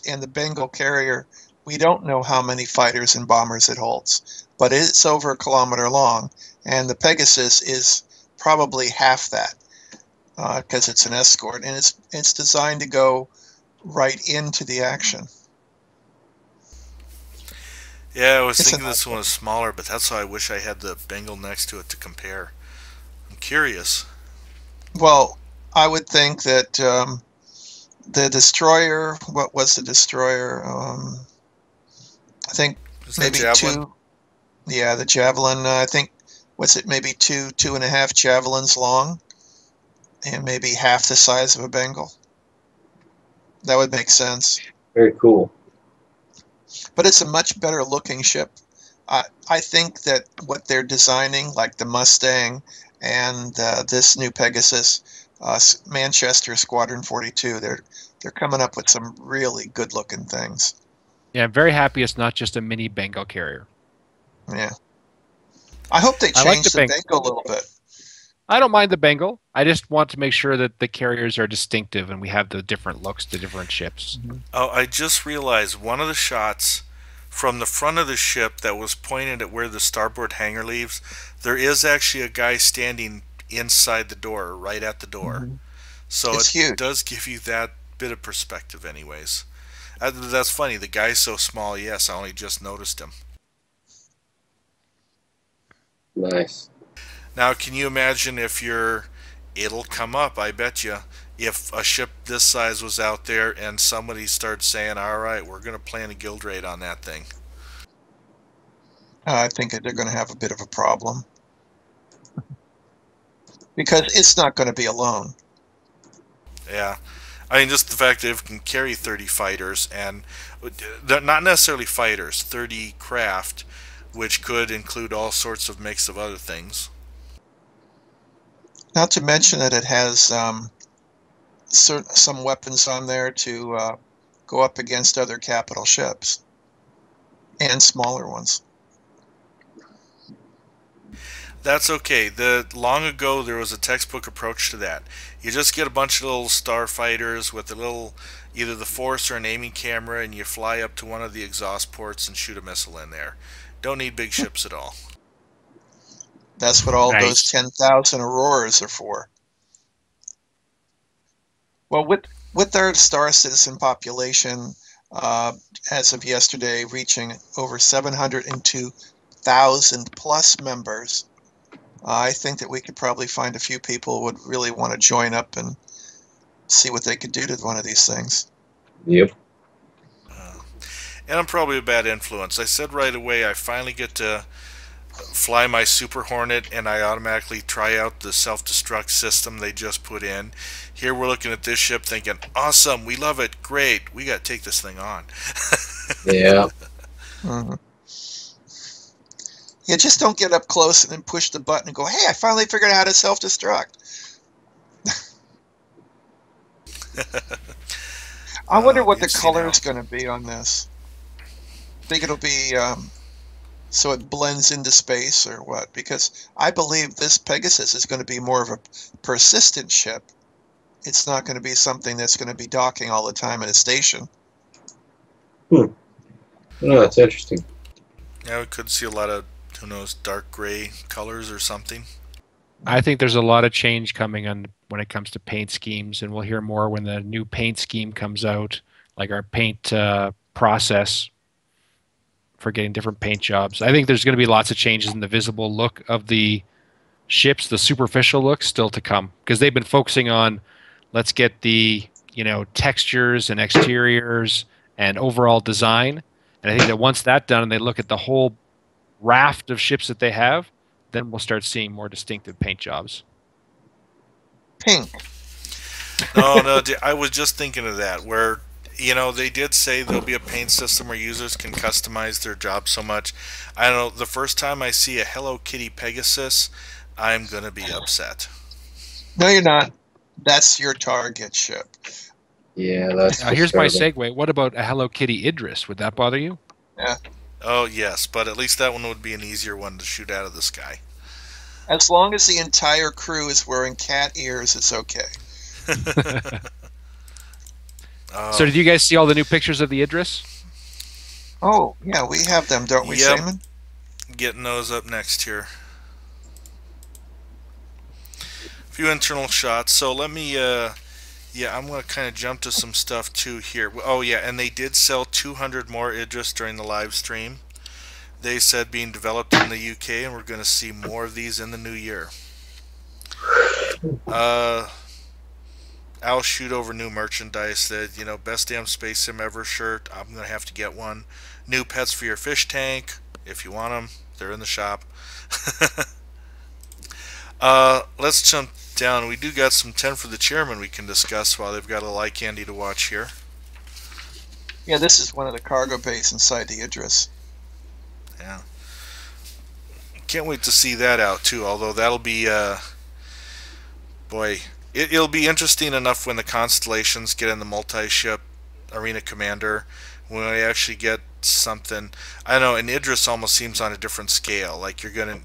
and the Bengal carrier, we don't know how many fighters and bombers it holds, but it's over a kilometer long, and the Pegasus is probably half that because it's an escort, and it's designed to go right into the action. Yeah, I was thinking this one was smaller, but that's why I wish I had the Bengal next to it to compare. I'm curious. Well, I would think that the destroyer, what was the destroyer? I think maybe Javelin? 2. Yeah, the Javelin, I think, was it maybe 2.5 Javelins long? And maybe half the size of a Bengal? That would make sense. Very cool. But it's a much better looking ship. I think that what they're designing, like the Mustang and this new Pegasus, Manchester Squadron 42, they're coming up with some really good looking things. Yeah, I'm very happy it's not just a mini Bengal carrier. Yeah. I hope they change the Bengal a little bit. I don't mind the Bengal. I just want to make sure that the carriers are distinctive and we have the different looks to different ships. Oh, I just realized one of the shots from the front of the ship that was pointed at where the starboard hangar leaves, there is actually a guy standing inside the door, right at the door. So it does give you that bit of perspective anyways. That's funny. The guy's so small, yes, I only just noticed him. Nice. Now, can you imagine if you're... It'll come up, I bet you. If a ship this size was out there and somebody starts saying, all right, we're going to plan a guild raid on that thing. I think that they're going to have a bit of a problem. Because it's not going to be alone. Yeah. I mean, just the fact that it can carry 30 fighters, and they're not necessarily fighters, 30 craft, which could include all sorts of mix of other things. Not to mention that it has some weapons on there to go up against other capital ships. And smaller ones. That's okay. Long ago, there was a textbook approach to that. You just get a bunch of little starfighters with a little, either the force or an aiming camera, and you fly up to one of the exhaust ports and shoot a missile in there. Don't need big ships at all. That's what all Nice. those 10,000 Auroras are for. Well, with our Star Citizen population, as of yesterday, reaching over 702,000 plus members, I think that we could probably find a few people who would really want to join up and see what they could do to one of these things. Yep. And I'm probably a bad influence. I said right away I finally get to fly my Super Hornet, and I automatically try out the self-destruct system they just put in. Here we're looking at this ship thinking, awesome, we love it, great, we got to take this thing on. Yeah. Mm-hmm. Yeah, just don't get up close and then push the button and go, hey, I finally figured out how to self-destruct. I wonder what the color is going to be on this. Think it'll be so it blends into space or what? Because I believe this Pegasus is going to be more of a persistent ship. It's not going to be something that's going to be docking all the time at a station. No, that's interesting. Yeah, we could see a lot of, who knows, dark gray colors or something. I think there's a lot of change coming on when it comes to paint schemes, and we'll hear more when the new paint scheme comes out, like our paint process for getting different paint jobs. I think there's going to be lots of changes in the visible look of the ships, the superficial look still to come, because they've been focusing on let's get the textures and exteriors and overall design. And I think that once that's done and they look at the whole raft of ships that they have, then we'll start seeing more distinctive paint jobs. Pink. No, I was just thinking of that, where, they did say there'll be a paint system where users can customize their job so much. I don't know, the first time I see a Hello Kitty Pegasus, I'm going to be upset. No, you're not. That's your target ship. Yeah, that's Here's my disturbing. segue. What about a Hello Kitty Idris? Would that bother you? Yeah. Oh, yes, but at least that one would be an easier one to shoot out of the sky. As long as the entire crew is wearing cat ears, it's okay. So did you guys see all the new pictures of the Idris? Oh, yeah, we have them, don't we, Yep. Simon? Getting those up next here. A few internal shots. So let me, I'm going to kind of jump to some stuff too here. Oh, yeah, and they did sell 200 more Idris during the live stream. They said being developed in the UK, and we're going to see more of these in the new year. I'll shoot over new merchandise that, best damn space sim ever shirt. I'm going to have to get one. New pets for your fish tank. If you want them, they're in the shop. Let's jump down. We do got some 10 for the chairman we can discuss while they've got a eye candy to watch here. Yeah, this is one of the cargo bays inside the Idris. Yeah. Can't wait to see that out too, although that'll be, boy, it'll be interesting enough when the constellations get in the multi-ship Arena Commander, when we actually get something. I don't know, and Idris almost seems on a different scale. Like it's gonna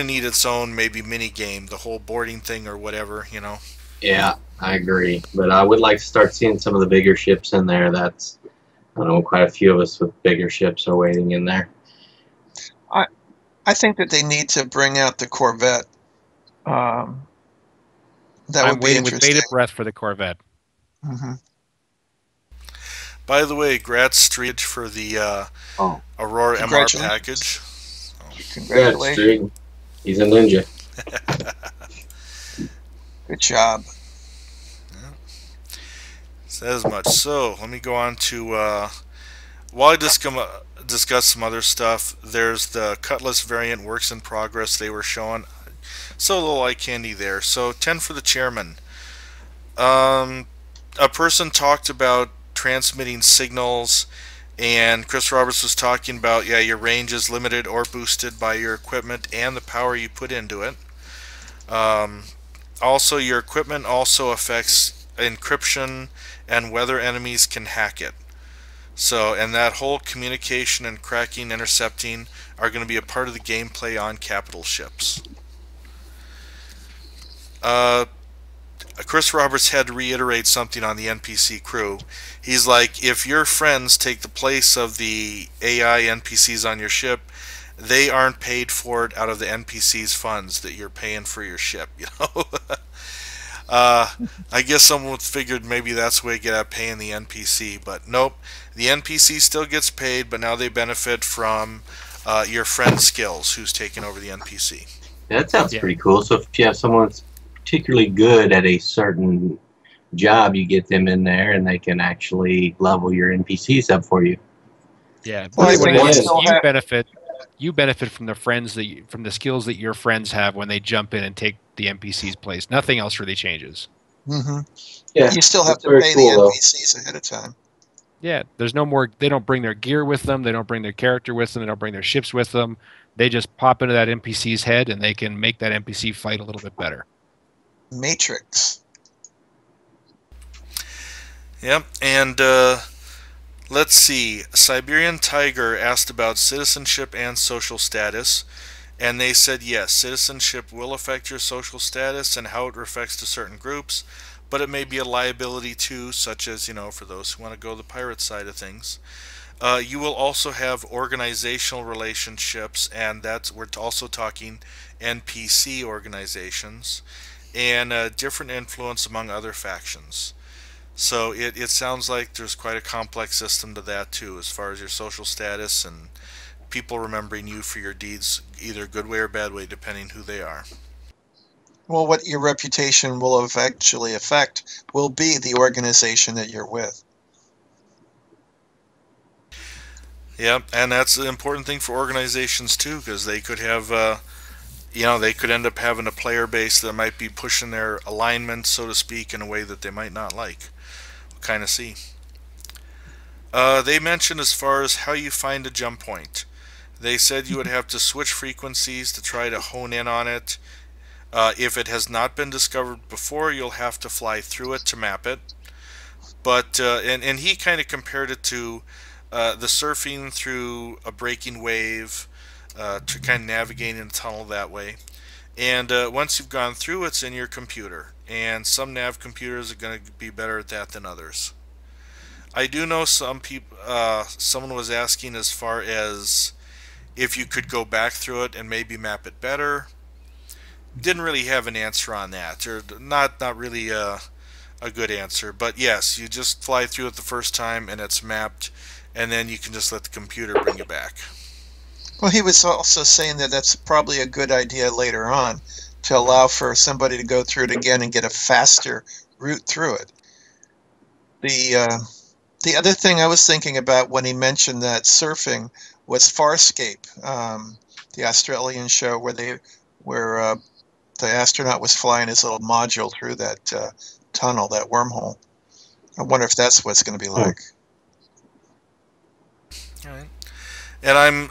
need its own maybe mini game, the whole boarding thing or whatever, Yeah, I agree. But I would like to start seeing some of the bigger ships in there. That's, I don't know, quite a few of us with bigger ships are waiting in there. I think that they need to bring out the Corvette. That I'm would be waiting with interesting. bated breath for the Corvette. Mm-hmm. By the way, grats Street for the Oh, Aurora MR Congratulations. package. good, Congratulations. Street. He's a ninja. Good job. Says much. So let me go on to while I discuss some other stuff. There's the Cutlass variant works in progress they were showing. So a little eye candy there. So 10 for the chairman. A person talked about transmitting signals, and Chris Roberts was talking about, yeah, your range is limited or boosted by your equipment and the power you put into it. Also, your equipment also affects encryption and whether enemies can hack it. So, and that whole communication and cracking, intercepting are going to be a part of the gameplay on capital ships. Chris Roberts had to reiterate something on the NPC crew. He's like, if your friends take the place of the AI NPCs on your ship, they aren't paid for it out of the NPC's funds that you're paying for your ship, you know? I guess someone figured maybe that's the way to get at paying the NPC, but nope. The NPC still gets paid, but now they benefit from your friend's skills who's taking over the NPC. That sounds pretty cool. So if you have someone that's particularly good at a certain job, you get them in there and they can actually level your NPCs up for you. Yeah, Well, I what think it we is, still you have- benefit. You benefit from the friends that from the skills that your friends have when they jump in and take the NPC's place. Nothing else really changes. Hmm. Yeah, You still have that's to very pay cool, the though. NPCs ahead of time. Yeah, there's no more. They don't bring their gear with them. They don't bring their character with them. They don't bring their ships with them. They just pop into that NPC's head and they can make that NPC fight a little bit better. Matrix. Yep, and let's see. Siberian Tiger asked about citizenship and social status, and they said yes, citizenship will affect your social status and how it affects to certain groups, but it may be a liability too, such as, you know, for those who want to go the pirate side of things. You will also have organizational relationships, and we're also talking NPC organizations, and different influence among other factions. So it sounds like there's quite a complex system to that too, as far as your social status and people remembering you for your deeds, either good way or bad way, depending who they are. Well, what your reputation will eventually affect will be the organization that you're with. Yep, and that's an important thing for organizations too, because they could have, you know, they could end up having a player base that might be pushing their alignment, so to speak, in a way that they might not like. We'll kind of see. They mentioned as far as how you find a jump point. They said you would have to switch frequencies to try to hone in on it. If it has not been discovered before, you'll have to fly through it to map it. But and he kind of compared it to the surfing through a breaking wave, to kind of navigate in a tunnel that way. And once you've gone through, it's in your computer. And some nav computers are going to be better at that than others. I do know some people. Someone was asking as far as if you could go back through it and maybe map it better. Didn't really have an answer on that, or not really a good answer. But yes, you just fly through it the first time and it's mapped, and then you can just let the computer bring you back. Well, he was also saying that that's probably a good idea later on to allow for somebody to go through it again and get a faster route through it. The other thing I was thinking about when he mentioned that surfing was Farscape, the Australian show where the astronaut was flying his little module through that tunnel, that wormhole. I wonder if that's what it's going to be like. All right. And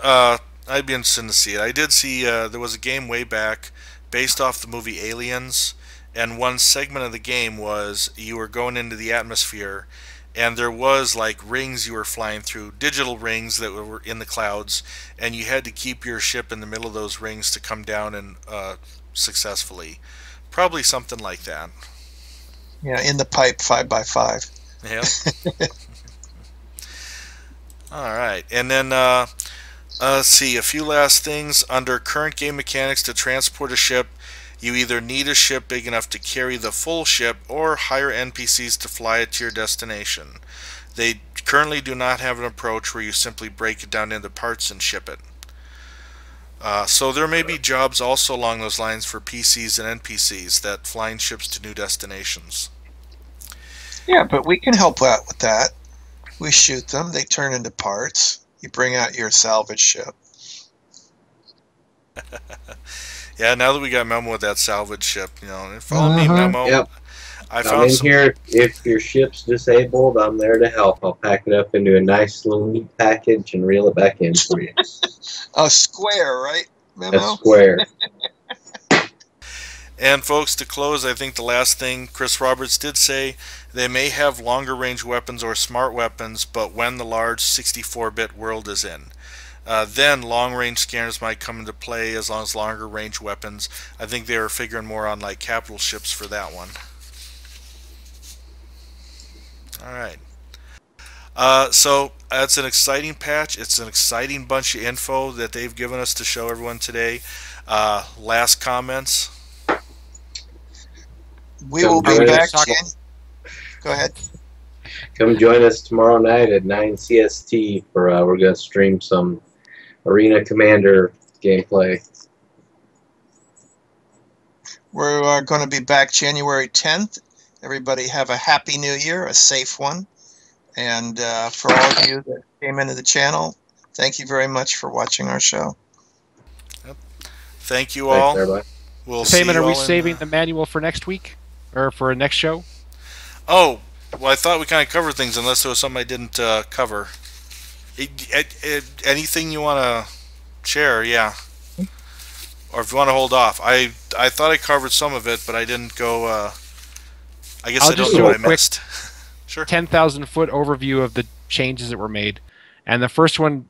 I'd be interested to see it. I did see there was a game way back based off the movie Aliens, and one segment of the game was you were going into the atmosphere, and there was like rings you were flying through, digital rings that were in the clouds, and you had to keep your ship in the middle of those rings to come down and successfully. Probably something like that. Yeah, in the pipe 5x5. Yeah. All right, and then let's see, a few last things. Under current game mechanics, to transport a ship, you either need a ship big enough to carry the full ship or hire NPCs to fly it to your destination. They currently do not have an approach where you simply break it down into parts and ship it. So there may be jobs also along those lines for PCs and NPCs that flying ships to new destinations. Yeah, but we can help out with that. We shoot them, they turn into parts. You bring out your salvage ship. Yeah, now that we got Memo with that salvage ship, you know, follow me, Memo. Yep. I I'm found in some. here. If your ship's disabled, I'm there to help. I'll pack it up into a nice little neat package and reel it back in for you. A square, right, Memo? A square. And folks, to close, I think the last thing Chris Roberts did say, they may have longer range weapons or smart weapons, but when the large 64-bit world is in, then long range scanners might come into play as long as longer range weapons. I think they were figuring more on like capital ships for that one. Alright. So that's an exciting patch. It's an exciting bunch of info that they've given us to show everyone today. Last comments? We will be back. Go ahead. Come join us tomorrow night at 9 CST for we're going to stream some Arena Commander gameplay. We're going to be back January 10th. Everybody have a happy new year, a safe one. And for all of you that came into the channel, thank you very much for watching our show. Yep. Thank you all. Thanks, everybody. We'll see Payment, you are we all saving the manual for next week? Or for next show? Oh, well, I thought we kind of covered things unless there was something I didn't cover. Anything you want to share, yeah. Or if you want to hold off. I thought I covered some of it, but I didn't go... I guess I'll I don't just know do what a I quick missed. Sure. 10,000 foot overview of the changes that were made. And the first one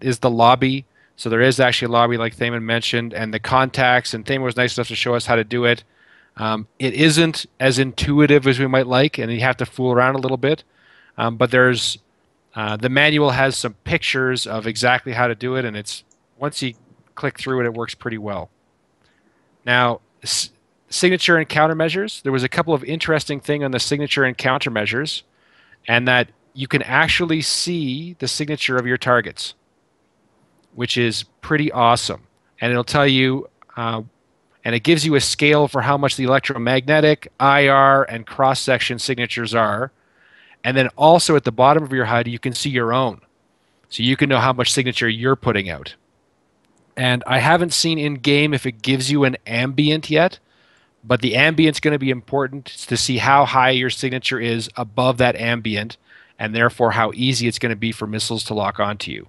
is the lobby. So there is actually a lobby like Thamin mentioned, and the contacts, and Thamin was nice enough to show us how to do it. It isn't as intuitive as we might like, and you have to fool around a little bit. But there's the manual has some pictures of exactly how to do it, and it's once you click through it, it works pretty well. Now, signature and countermeasures. There was a couple of interesting things on the signature and countermeasures, and that you can actually see the signature of your targets, which is pretty awesome. And it'll tell you, and it gives you a scale for how much the electromagnetic, IR, and cross-section signatures are. And then also at the bottom of your HUD, you can see your own. So you can know how much signature you're putting out. And I haven't seen in-game if it gives you an ambient yet, but the ambient's going to be important to see how high your signature is above that ambient, and therefore how easy it's going to be for missiles to lock onto you.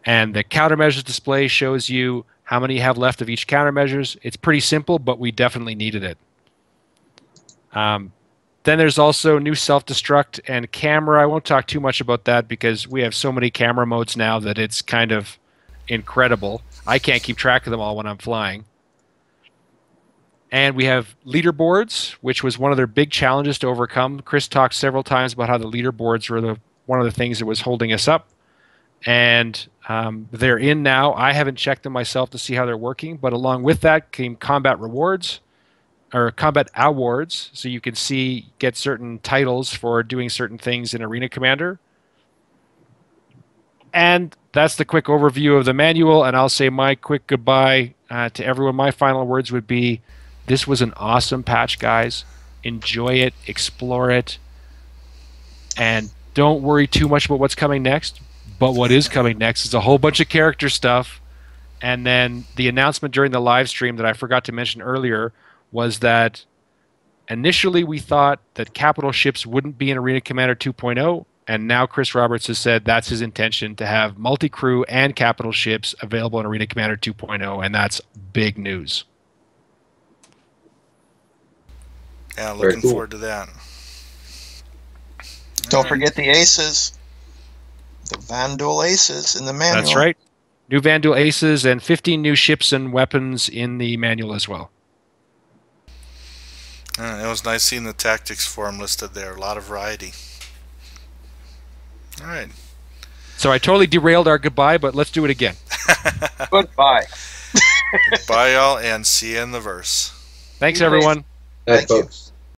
And the countermeasures display shows you how many you have left of each countermeasures. It's pretty simple, but we definitely needed it. Then there's also new self-destruct and camera. I won't talk too much about that because we have so many camera modes now that it's kind of incredible. I can't keep track of them all when I'm flying. And we have leaderboards, which was one of their big challenges to overcome. Chris talked several times about how the leaderboards were one of the things that was holding us up. And they're in now. I haven't checked them myself to see how they're working, but along with that came combat rewards, or combat awards, so you can get certain titles for doing certain things in Arena Commander. And that's the quick overview of the manual, and I'll say my quick goodbye to everyone. My final words would be, this was an awesome patch, guys. Enjoy it, explore it, and don't worry too much about what's coming next. But what is coming next is a whole bunch of character stuff. And then the announcement during the live stream that I forgot to mention earlier was that initially we thought that capital ships wouldn't be in Arena Commander 2.0, and now Chris Roberts has said that's his intention, to have multi-crew and capital ships available in Arena Commander 2.0, and that's big news. Yeah, looking forward to that. Don't forget the aces. The Vandal aces in the manual. That's right. New Vandal aces and 15 new ships and weapons in the manual as well. It was nice seeing the tactics for them listed there. A lot of variety. All right. So I totally derailed our goodbye, but let's do it again. Goodbye. Bye, y'all, and see you in the verse. Thanks, everyone. Thanks, folks.